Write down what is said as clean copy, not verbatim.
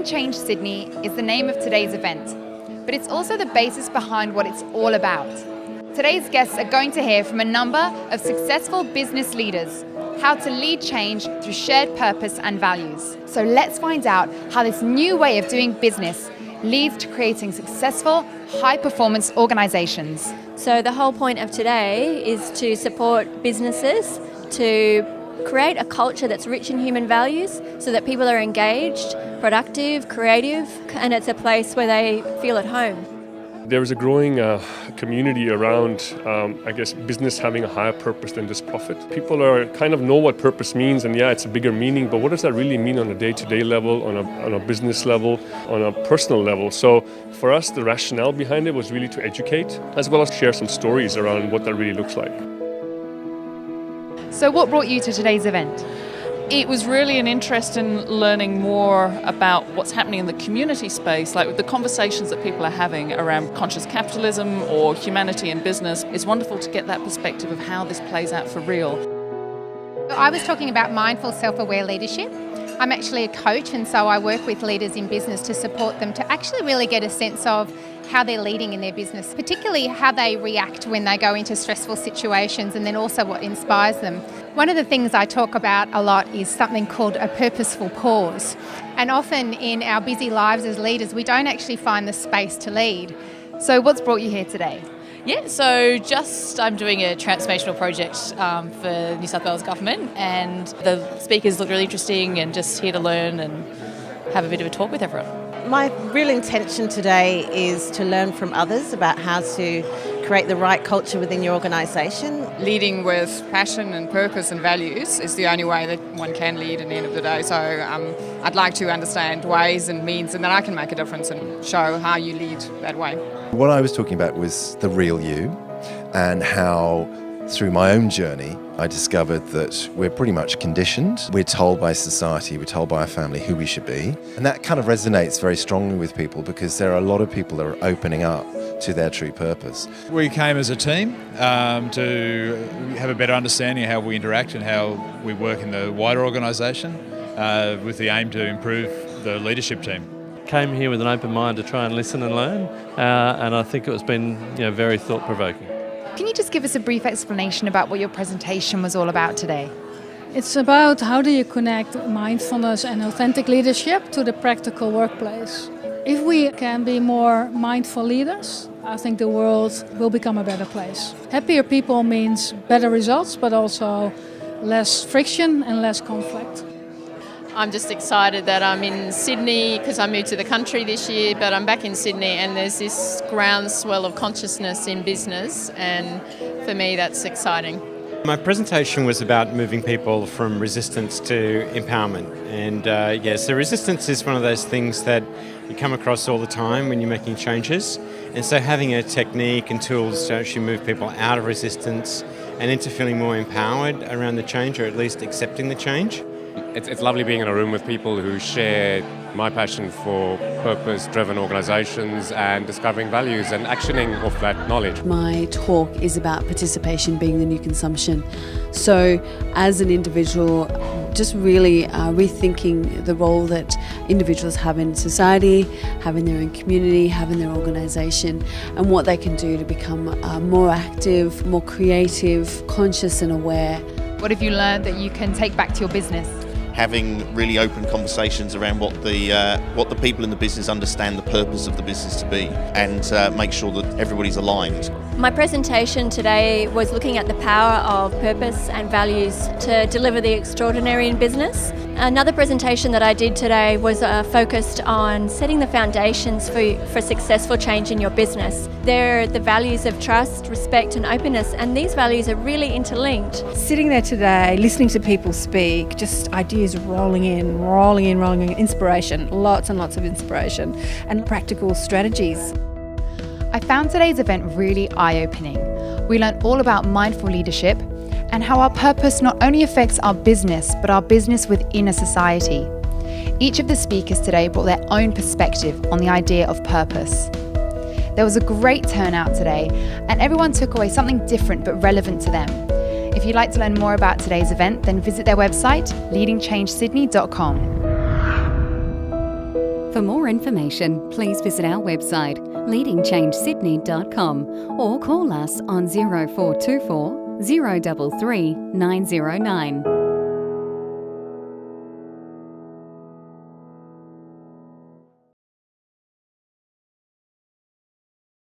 Change Sydney is the name of today's event, but it's also the basis behind what it's all about. Today's guests are going to hear from a number of successful business leaders how to lead change through shared purpose and values. So let's find out how this new way of doing business leads to creating successful, high-performance organizations. So the whole point of today is to support businesses to create a culture that's rich in human values so that people are engaged, productive, creative, and it's a place where they feel at home. There is a growing community around, business having a higher purpose than just profit. People kind of know what purpose means, and yeah, it's a bigger meaning, but what does that really mean on a day-to-day level, on a business level, on a personal level? So for us, the rationale behind it was really to educate, as well as share some stories around what that really looks like. So what brought you to today's event? It was really an interest in learning more about what's happening in the community space, like the conversations that people are having around conscious capitalism or humanity in business. It's wonderful to get that perspective of how this plays out for real. I was talking about mindful, self-aware leadership. I'm actually a coach, and so I work with leaders in business to support them to actually really get a sense of how they're leading in their business, particularly how they react when they go into stressful situations, and then also what inspires them. One of the things I talk about a lot is something called a purposeful pause. And often in our busy lives as leaders, we don't actually find the space to lead. So what's brought you here today? Yeah, so I'm doing a transformational project for New South Wales Government, and the speakers look really interesting, and just here to learn and have a bit of a talk with everyone. My real intention today is to learn from others about how to create the right culture within your organisation. Leading with passion and purpose and values is the only way that one can lead at the end of the day. So I'd like to understand ways and means, and then I can make a difference and show how you lead that way. What I was talking about was the real you, and how through my own journey I discovered that we're pretty much conditioned. We're told by society, we're told by our family who we should be, and that kind of resonates very strongly with people because there are a lot of people that are opening up to their true purpose. We came as a team to have a better understanding of how we interact and how we work in the wider organisation with the aim to improve the leadership team. Came here with an open mind to try and listen and learn, and I think it's been very thought-provoking. Can you just give us a brief explanation about what your presentation was all about today? It's about how do you connect mindfulness and authentic leadership to the practical workplace. If we can be more mindful leaders, I think the world will become a better place. Happier people means better results, but also less friction and less conflict. I'm just excited that I'm in Sydney because I moved to the country this year, but I'm back in Sydney, and there's this groundswell of consciousness in business, and for me that's exciting. My presentation was about moving people from resistance to empowerment, and so resistance is one of those things that you come across all the time when you're making changes, and so having a technique and tools to actually move people out of resistance and into feeling more empowered around the change, or at least accepting the change. It's lovely being in a room with people who share my passion for purpose-driven organisations and discovering values and actioning off that knowledge. My talk is about participation being the new consumption. So as an individual, just really rethinking the role that individuals have in society, have in their own community, have in their organisation, and what they can do to become more active, more creative, conscious and aware. What have you learned that you can take back to your business? Having really open conversations around what the people in the business understand the purpose of the business to be, and make sure that everybody's aligned. My presentation today was looking at the power of purpose and values to deliver the extraordinary in business. Another presentation that I did today was focused on setting the foundations for successful change in your business. They're the values of trust, respect and openness, and these values are really interlinked. Sitting there today, listening to people speak, just ideas rolling in, inspiration, lots and lots of inspiration, and practical strategies. I found today's event really eye-opening. We learned all about mindful leadership and how our purpose not only affects our business, but our business within a society. Each of the speakers today brought their own perspective on the idea of purpose. There was a great turnout today, and everyone took away something different but relevant to them. If you'd like to learn more about today's event, then visit their website, leadingchangesydney.com. For more information, please visit our website leadingchangesydney.com or call us on 0424 033 909.